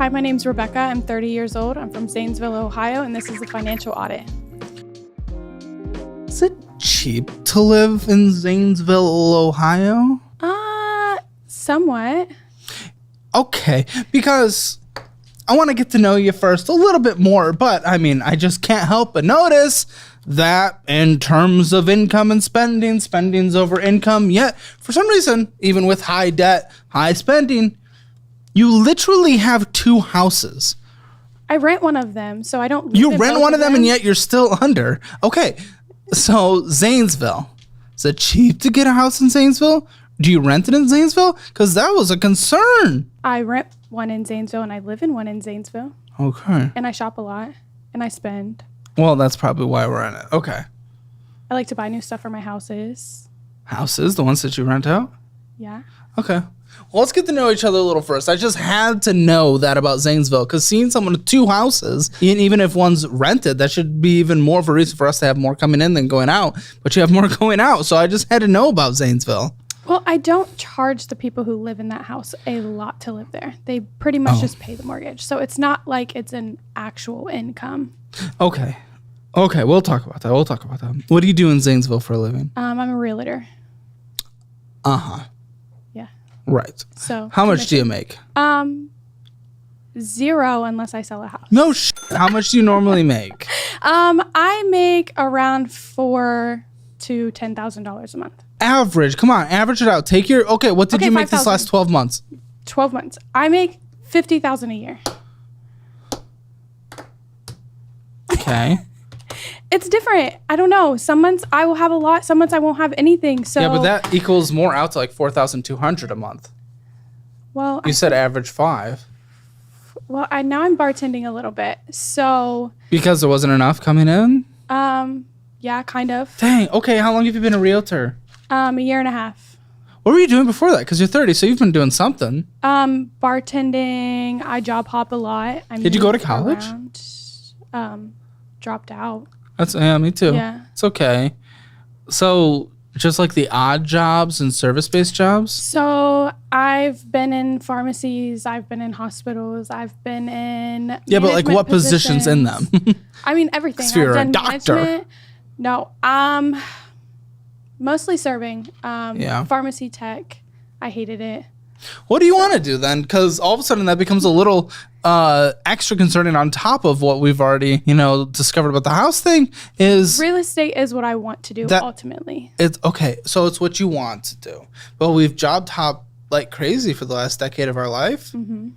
Hi, my name's Rebecca. I'm 30 years old. I'm from Zanesville, Ohio, and this is the financial audit. Is it cheap to live in Zanesville, Ohio? Somewhat. Okay, because I want to get to know you first a little bit more, but I mean, I just can't help but notice that in terms of income and spending's over income, yet for some reason, even with high debt, high spending, you literally have 2 houses. I rent one of them, so I don't live You in rent both one of them and yet you're still under. Okay, so Zanesville, is it cheap to get a house in Zanesville? Do you rent it in Zanesville? Because that was a concern. I rent one in Zanesville, and I live in one in Zanesville. Okay. And I shop a lot, and I spend. Well, that's probably why we're in it. Okay. I like to buy new stuff for my houses. Houses? The ones that you rent out? Yeah. Okay. Well, let's get to know each other a little first. I just had to know that about Zanesville because seeing someone with 2 houses, even if one's rented, that should be even more of a reason for us to have more coming in than going out. But you have more going out, so I just had to know about Zanesville. Well, I don't charge the people who live in that house a lot to live there. They pretty much just pay the mortgage. So it's not like it's an actual income. Okay. Okay, we'll talk about that. What do you do in Zanesville for a living? I'm a realtor. Uh-huh. Yeah. Right. So how much do you make? 0 unless I sell a house. No How much do you normally make? I make around $4,000 to $10,000 a month. Average. Come on, average it out. Take your what did you make 5, this last 12 months? 12 months. I make $50,000 a year. Okay. It's different. I don't know. Some months I will have a lot. Some months I won't have anything. So yeah, but that equals more out to like $4,200 a month. Well, you said average 5. Well, now I'm bartending a little bit. So because there wasn't enough coming in? Yeah, kind of. Dang. Okay, how long have you been a realtor? A year and a half. What were you doing before that? Because you're 30, so you've been doing something. Bartending. I job hop a lot. Did you go to college? Dropped out. Me too. Yeah. It's okay. So just like the odd jobs and service-based jobs? So I've been in pharmacies. I've been in hospitals. I've been in but like what positions in them? I mean, everything. If you're I've done a doctor. Management. No. Mostly serving. Pharmacy tech. I hated it. What do you want to do then? Because all of a sudden that becomes a little extra concerning on top of what we've already, discovered about the house thing. Is real estate is what I want to do ultimately. It's okay. So it's what you want to do. But we've job hopped like crazy for the last decade of our life. Mm-hmm.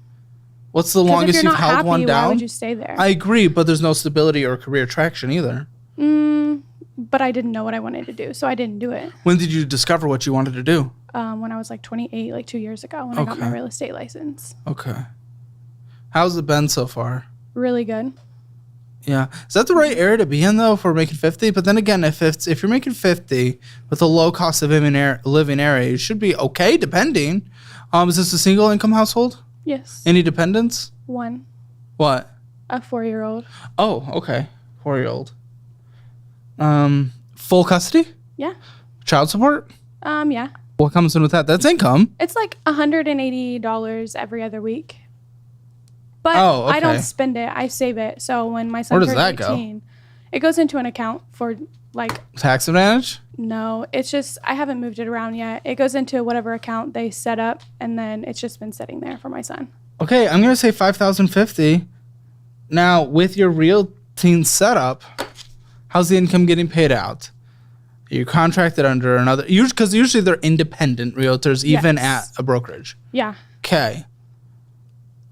What's the longest you've held one down? Why would you stay there? I agree, but there's no stability or career traction either. But I didn't know what I wanted to do, so I didn't do it. When did you discover what you wanted to do? When I was like 28, like 2 years ago, when I got my real estate license. Okay. How's it been so far? Really good. Yeah. Is that the right area to be in, though, if we're making 50? But then again, if you're making 50 with a low cost of living area, you should be okay, depending. Is this a single income household? Yes. Any dependents? 1. What? A 4-year-old. Oh, okay. 4-year-old. Full custody? Yeah. Child support? Yeah. What comes in with that? That's income. It's like $180 every other week. But okay. I don't spend it. I save it. So when my son turns 18, it goes into an account for like tax advantage? No, it's just I haven't moved it around yet. It goes into whatever account they set up, and then it's just been sitting there for my son. Okay, I'm gonna say $5,050. Now with your real teen setup, how's the income getting paid out? Are you contracted under another? Because usually they're independent realtors, even at a brokerage. Yeah. Okay.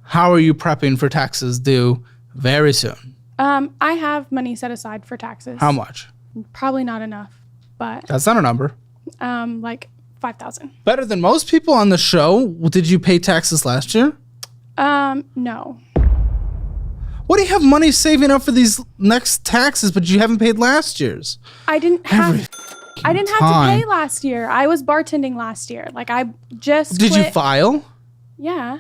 How are you prepping for taxes due very soon? I have money set aside for taxes. How much? Probably not enough, but that's not a number. Like $5,000. Better than most people on the show. Did you pay taxes last year? No. What do you have money saving up for these next taxes, but you haven't paid last year's? I didn't have to pay last year. I was bartending last year. Like I just Did you file? Yeah.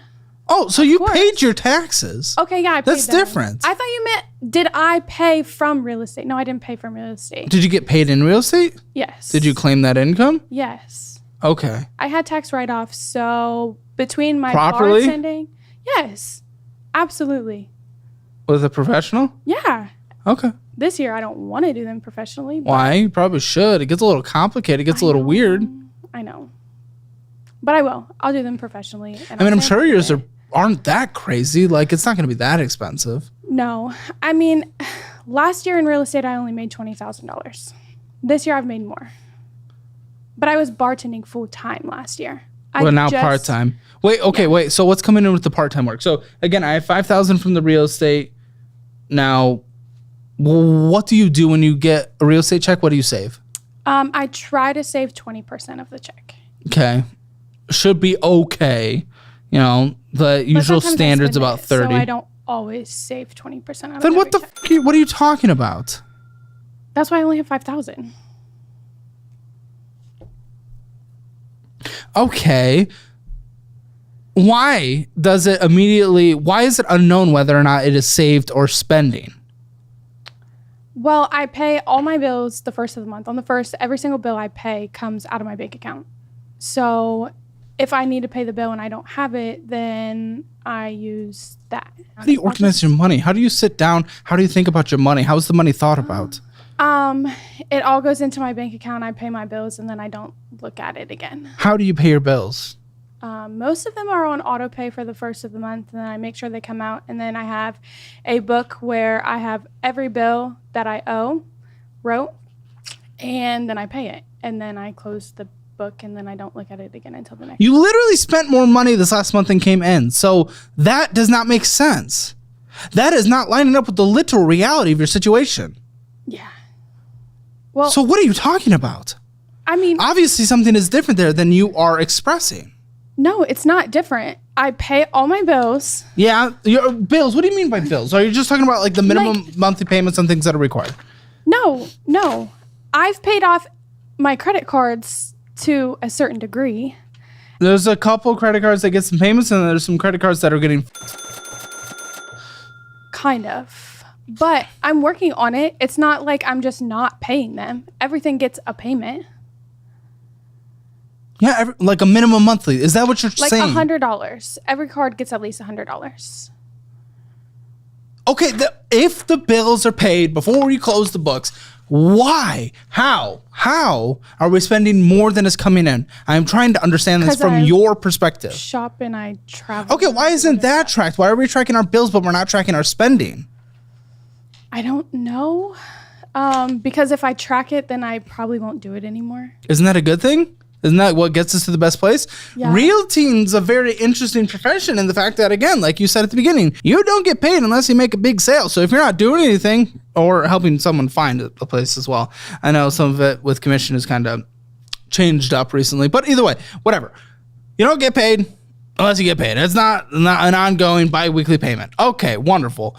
Oh, so you paid your taxes. Okay, yeah, I paid That's different. I thought you meant, did I pay from real estate? No, I didn't pay from real estate. Did you get paid in real estate? Yes. Did you claim that income? Yes. Okay. I had tax write-offs, so between my Properly? bartending, yes. Absolutely. With a professional? Yeah. Okay. This year, I don't want to do them professionally. Why? You probably should. It gets a little complicated. It gets a little weird. I know. But I will. I'll do them professionally. And I'm sure yours aren't that crazy. Like, it's not going to be that expensive. No. I mean, last year in real estate, I only made $20,000. This year, I've made more. But I was bartending full time last year. Now part-time. Wait. So what's coming in with the part-time work? So again, I have $5,000 from the real estate. Now, what do you do when you get a real estate check? What do you save? I try to save 20% of the check. Okay. Should be okay. You know, the usual standard's about 30. So I don't always save 20% of Then what what are you talking about? That's why I only have 5,000. Okay. Why is it unknown whether or not it is saved or spending? Well, I pay all my bills the first of the month. On the first, every single bill I pay comes out of my bank account. So if I need to pay the bill and I don't have it, then I use that. How do you organize your money? How do you sit down? How do you think about your money? How is the money thought about? It all goes into my bank account. I pay my bills and then I don't look at it again. How do you pay your bills? Most of them are on auto pay for the first of the month, and then I make sure they come out. And then I have a book where I have every bill that I wrote, and then I pay it. And then I close the book, and then I don't look at it again until the next. You literally spent more money this last month than came in. So that does not make sense. That is not lining up with the literal reality of your situation. Yeah. Well, so what are you talking about? I mean, obviously something is different there than you are expressing. No, it's not different. I pay all my bills. Yeah, your bills. What do you mean by bills? Are you just talking about like the minimum monthly payments on things that are required? No. I've paid off my credit cards to a certain degree. There's a couple credit cards that get some payments, and there's some credit cards that are getting... Kind of. But I'm working on it. It's not like I'm just not paying them. Everything gets a payment. Yeah, like a minimum monthly. Is that what you're saying? Like $100. Every card gets at least $100. Okay, if the bills are paid before you close the books, why? How are we spending more than is coming in? I'm trying to understand this from your perspective. Shop and I travel. Okay, why isn't that tracked? Why are we tracking our bills but we're not tracking our spending? I don't know. Because if I track it, then I probably won't do it anymore. Isn't that a good thing? Isn't that what gets us to the best place? Yeah. Realting's a very interesting profession in the fact that, again, like you said at the beginning, you don't get paid unless you make a big sale. So if you're not doing anything or helping someone find a place as well, I know some of it with commission is kind of changed up recently, but either way, whatever. You don't get paid unless you get paid. It's not an ongoing bi-weekly payment. Okay, wonderful.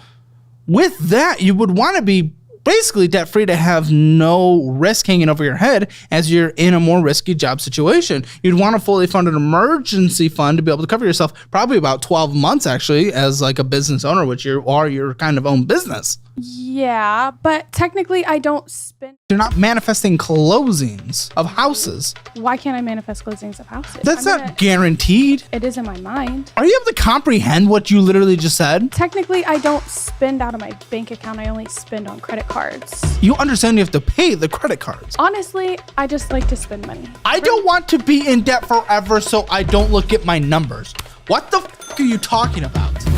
With that, you would want to be basically debt-free to have no risk hanging over your head as you're in a more risky job situation. You'd want a fully funded emergency fund to be able to cover yourself probably about 12 months actually as like a business owner, which you are your kind of own business. Yeah, but technically I don't spend. You're not manifesting closings of houses. Why can't I manifest closings of houses? That's not guaranteed. It is in my mind. Are you able to comprehend what you literally just said? Technically, I don't spend out of my bank account. I only spend on credit cards. You understand you have to pay the credit cards. Honestly, I just like to spend money. I don't want to be in debt forever, so I don't look at my numbers. What the f are you talking about?